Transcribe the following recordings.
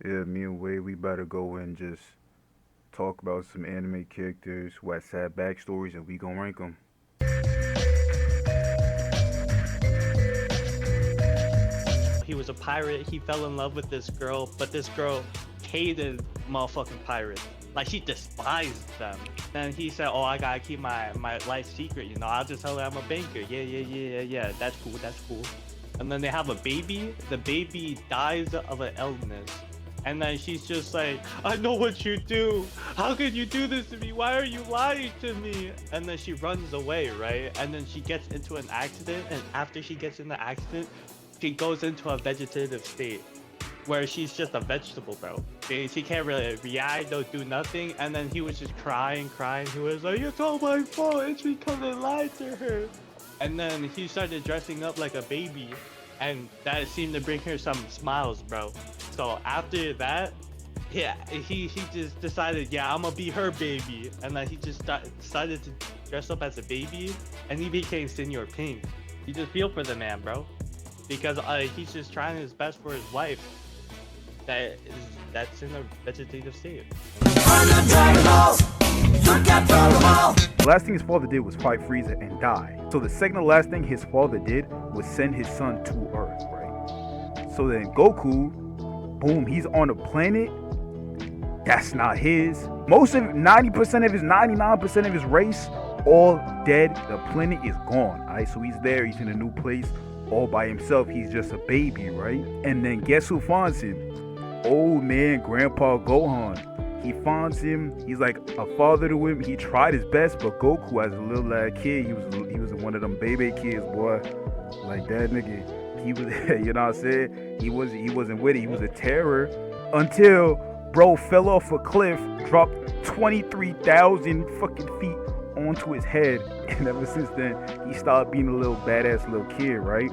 Yeah, me and Wade, we better go and just talk about some anime characters who had sad backstories, and we gonna rank them. He was a pirate. He fell in love with this girl, but this girl hated motherfucking pirates. Like she despised them. Then he said, "Oh, I gotta keep my life secret. You know, I'll just tell her I'm a banker. Yeah. That's cool. That's cool." And then they have a baby. The baby dies of an illness. And then she's just like, "I know what you do. How could you do this to me? Why are you lying to me?" And then she runs away, right? And then she gets into an accident. And after she gets in the accident, she goes into a vegetative state where she's just a vegetable, bro. She can't really react, don't do nothing. And then he was just crying. He was like, "It's all my fault. It's because I lied to her." And then he started dressing up like a baby, and that seemed to bring her some smiles, bro. So after that, yeah, he just decided, yeah, I'm gonna be her baby. And then he just decided to dress up as a baby, and he became Senior Pink. You just feel for the man, bro, because he's just trying his best for his wife that is that's in a vegetative state. The last thing his father did was fight Frieza and die. So the second to last thing his father did was send his son to Earth, right? So then Goku, boom, he's on a planet that's not his. Most of 90% of his 99% of his race all dead. The planet is gone. Alright, so he's there, he's in a new place all by himself. He's just a baby, right? And then guess who finds him? Old man Grandpa Gohan. He finds him. He's like a father to him. He tried his best, but Goku, as a little lad kid, he was one of them baby kids, boy. Like that nigga. He was, you know what I'm saying? He wasn't with it. He was a terror until bro fell off a cliff, dropped 23,000 fucking feet onto his head, and ever since then he stopped being a little badass little kid, right?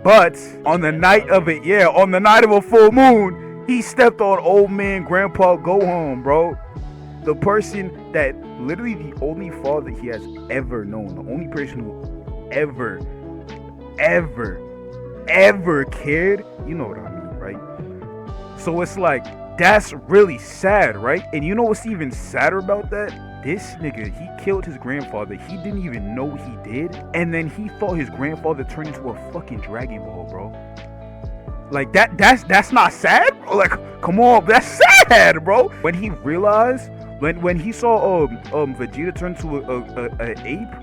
But on the night of it, yeah, on the night of a full moon, he stepped on old man Grandpa Gohan, bro. The person that literally the only father he has ever known, the only person who ever, ever cared. You know what I mean, right? So it's like, that's really sad, right? And you know what's even sadder about that? This nigga, he killed his grandfather. He didn't even know he did. And then he thought his grandfather turned into a fucking Dragon Ball, bro. Like that's not sad, bro. Like, come on, that's sad, bro. When he realized, when he saw Vegeta turn to a ape,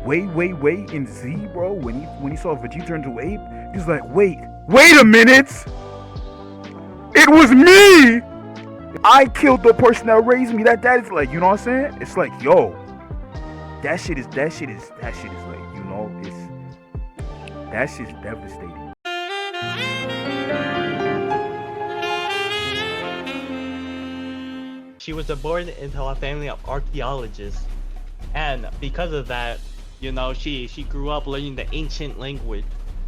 way in Z, bro. When he saw Vegeta turn to an ape, he's like, wait a minute. It was me. I killed the person that raised me. That is like, you know what I'm saying? It's like, yo, that shit is like, you know, that shit's devastating. She was born into a family of archaeologists, and because of that, you know, she grew up learning the ancient language.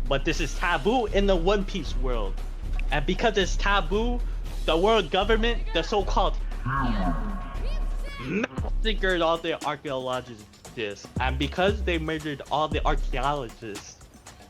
But this is taboo in the One Piece world, and because it's taboo, the world government, the so-called, massacred all the archaeologists, and because they murdered all the archaeologists,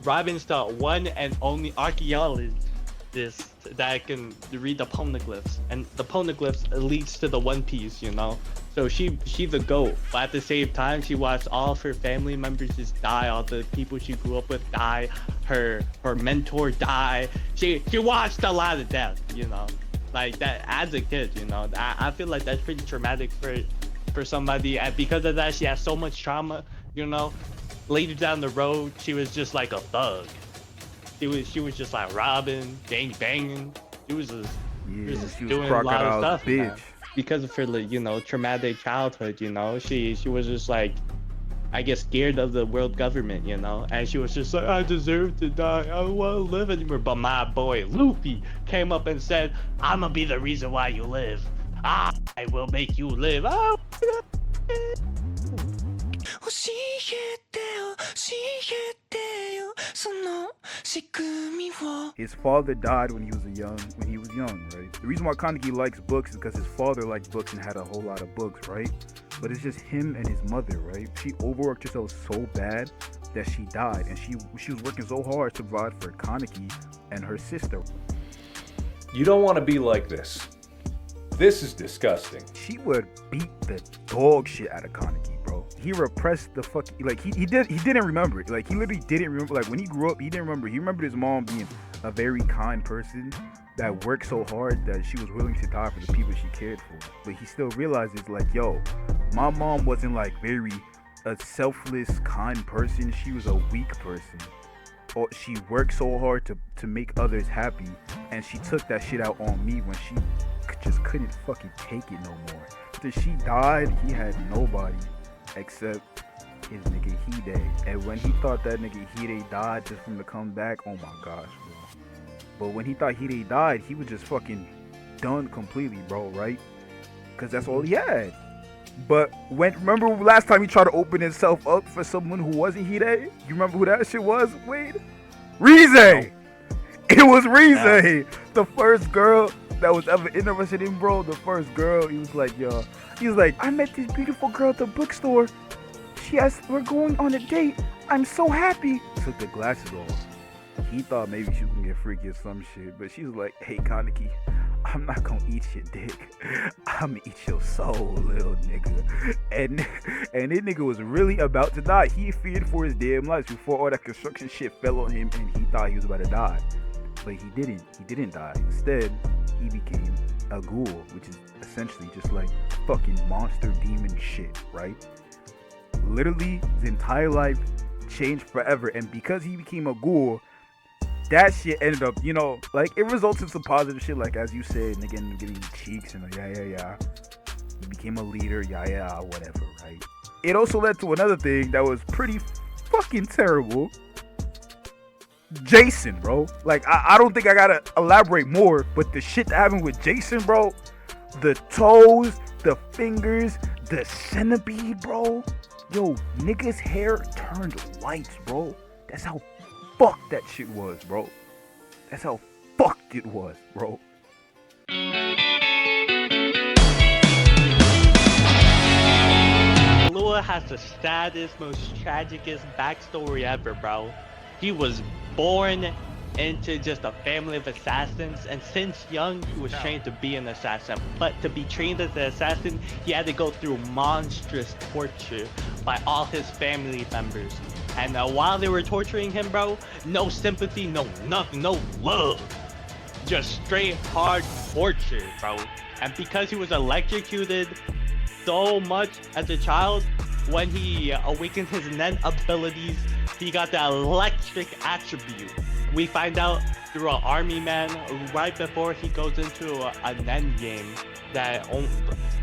Robin's the one and only archaeologist that can read the poneglyphs, and the poneglyphs leads to the One Piece, you know. So she's a goat, but at the same time, she watched all of her family members just die, all the people she grew up with die, her mentor die. She watched a lot of death, you know, like that as a kid, you know. I feel like that's pretty traumatic for somebody, and because of that, she has so much trauma, you know. Later down the road, she was just like a thug. She was just like robbing, banging. She was just She was doing a lot of Crocodile's stuff, man. bitch. Because of her, like, you know, traumatic childhood, you know, she was just like, I guess, scared of the world government, you know, and she was just like, I deserve to die. I don't want to live anymore. But my boy Luffy came up and said, I'm gonna be the reason why you live. I will make you live. Oh, His father died when he was young, right? The reason why Kaneki likes books is because his father liked books and had a whole lot of books, right? But it's just him and his mother, right? She overworked herself so bad that she died, and she was working so hard to provide for Kaneki and her sister. You don't want to be like this. This is disgusting. She would beat the dog shit out of Kaneki, bro. He repressed the fuck, like he didn't remember it. Like he literally didn't remember. Like when he grew up, he didn't remember. He remembered his mom being a very kind person that worked so hard that she was willing to die for the people she cared for. But he still realizes like, yo, my mom wasn't like very a selfless, kind person. She was a weak person. Or she worked so hard to make others happy, and she took that shit out on me when she just couldn't fucking take it no more. After she died, he had nobody except his nigga Hide. And when he thought that nigga Hide died just from the comeback, oh my gosh, bro. But when he thought Hide died, he was just fucking done completely, bro, right? Because that's all he had. But remember last time he tried to open himself up for someone who wasn't Hide? You remember who that shit was, Wade? Rize! No. It was Rize! Yeah. The first girl that was ever interested in, bro. The first girl, he was like, yo. He was like, I met this beautiful girl at the bookstore. She asked, we're going on a date. I'm so happy. Took the glasses off. He thought maybe she was gonna get freaky or some shit. But she was like, hey, Kaneki, I'm not gonna eat your dick. I'm gonna eat your soul, little nigga. And this nigga was really about to die. He feared for his damn life before all that construction shit fell on him and he thought he was about to die. But he didn't. He didn't die. Instead, he became a ghoul, which is essentially just like fucking monster demon shit, right? Literally, his entire life changed forever. And because he became a ghoul, that shit ended up, you know, like it results in some positive shit, like as you said, nigga ended up getting cheeks and like, yeah. He became a leader, yeah, whatever, right? It also led to another thing that was pretty fucking terrible. Jason, bro. Like, I don't think I gotta elaborate more, but the shit that happened with Jason, bro, the toes, the fingers, the centipede, bro. Yo, nigga's hair turned white, bro. That's how fucked that shit was, bro. That's how fucked it was, bro. Lua has the saddest, most tragicest backstory ever, bro. He was born into just a family of assassins, and since young he was trained to be an assassin. But to be trained as an assassin, he had to go through monstrous torture by all his family members. And while they were torturing him, bro, no sympathy, no nothing, no love. Just straight hard torture, bro. And because he was electrocuted so much as a child, when he awakened his Nen abilities, he got the electric attribute. We find out through an army man right before he goes into a Nen game that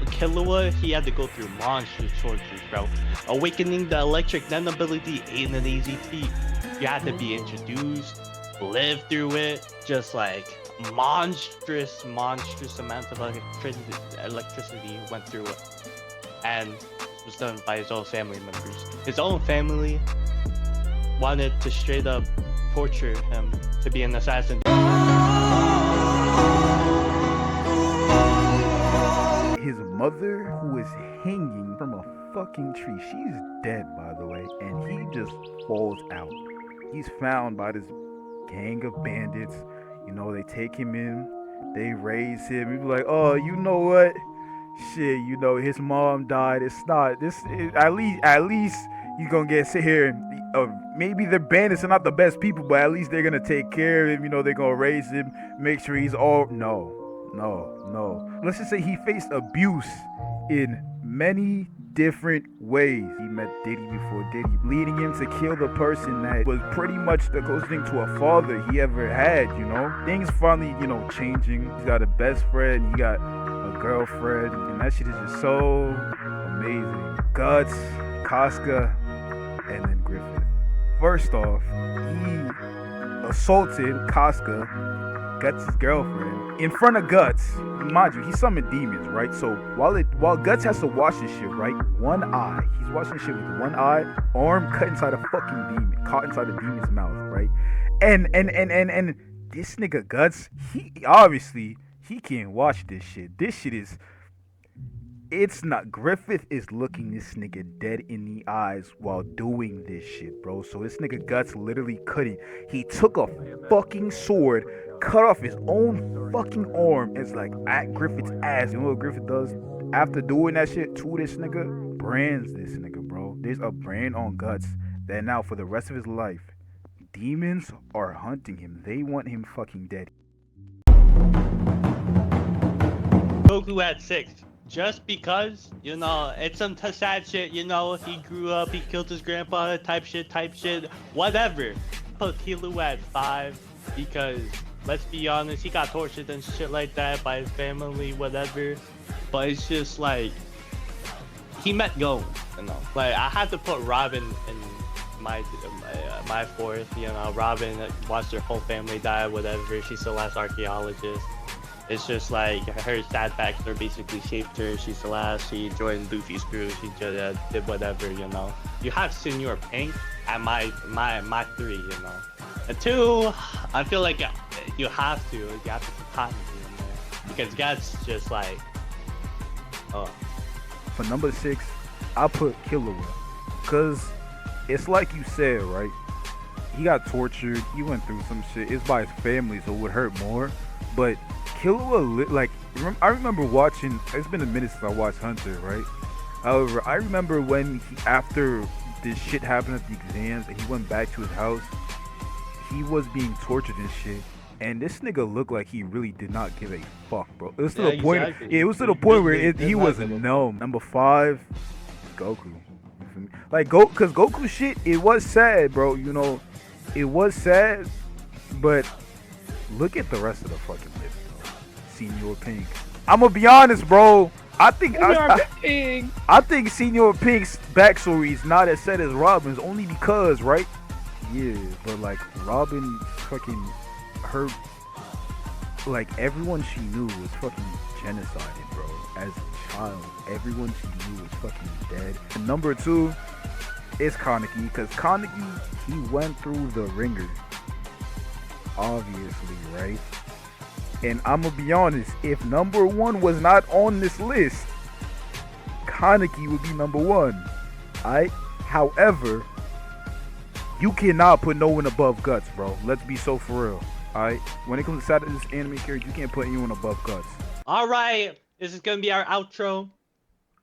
Killua, he had to go through monstrous tortures, bro. Awakening the electric Nen ability ain't an easy feat. You had to be introduced, live through it, just like monstrous amounts of electricity went through it. And it was done by his own family members. His own family wanted to straight up torture him to be an assassin. His mother, who is hanging from a fucking tree, she's dead, by the way, and he just falls out. He's found by this gang of bandits. You know, they take him in, they raise him. He's like, oh, you know what? Shit, you know, his mom died. It's not this. At least he's gonna get sit here and maybe the bandits are not the best people, but at least they're gonna take care of him. You know, they're gonna raise him, make sure he's all. No. Let's just say he faced abuse in many different ways. He met Diddy before Diddy, leading him to kill the person that was pretty much the closest thing to a father he ever had. You know, things finally, you know, changing. He's got a best friend. He got a girlfriend, and that shit is just so amazing. Guts, Casca, and then Griffith. First off, he assaulted Casca, Guts' girlfriend, in front of Guts. Mind you, he summoned demons, right? So while Guts has to watch this shit, right? One eye, he's watching shit with one eye, arm cut inside a fucking demon, caught inside a demon's mouth, right? And this nigga Guts, he obviously he can't watch this shit. This shit is. It's not. Griffith is looking this nigga dead in the eyes while doing this shit, bro. So this nigga Guts literally couldn't. He took a fucking sword, cut off his own fucking arm. It's like at Griffith's ass. You know what Griffith does? After doing that shit to this nigga, brands this nigga, bro. There's a brand on Guts that now for the rest of his life, demons are hunting him. They want him fucking dead. Goku at 6. Just because, you know, it's some sad shit, you know, he grew up, he killed his grandpa, type shit, whatever. Put Killua at 5 because, let's be honest, he got tortured and shit like that by his family, whatever. But it's just like, he met Go, you know. Like, I had to put Robin in my 4th, you know. Robin watched her whole family die, whatever. She's the last archaeologist. It's just like her sad backstory basically shaped her. She's the last. She joined Luffy's crew. She just did whatever, you know. You have Senor Pink at my 3, you know. And 2, I feel like you have to put Cotton in there because Guts just like, oh. For number 6, I put Killua, cause it's like you said, right? He got tortured. He went through some shit. It's by his family, so it would hurt more. But Killua, like, I remember watching. It's been a minute since I watched Hunter, right? However, I remember when after this shit happened at the exams, and he went back to his house. He was being tortured and shit. And this nigga looked like he really did not give a fuck, bro. It was to the point. Exactly. Yeah, it was to the point where he was Exactly. numb. Number 5, Goku. You feel me? Like cause Goku shit, it was sad, bro. You know, it was sad, but look at the rest of the fucking list, bro. Senor Pink. I'm gonna be honest, bro. I think Senor Pink's backstory is not as sad as Robin's, only because, right? Yeah, but like Robin fucking her, like everyone she knew was fucking genocided, bro. As a child, everyone she knew was fucking dead. And number 2 is Kaneki, because Kaneki, he went through the ringer, obviously, right? And I'm gonna be honest, if number 1 was not on this list, Kaneki would be number 1. Alright? However, you cannot put no one above Guts, bro. Let's be so for real. Alright? When it comes to this anime character, you can't put anyone above Guts. Alright, this is gonna be our outro.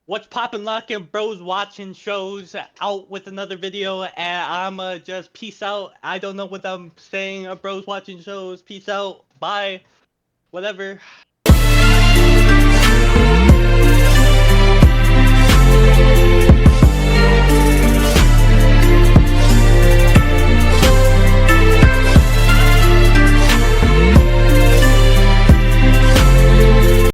What's poppin' lockin', bros watching shows, out with another video, and I'ma just peace out. I don't know what I'm saying, bros watching shows, peace out, bye, whatever.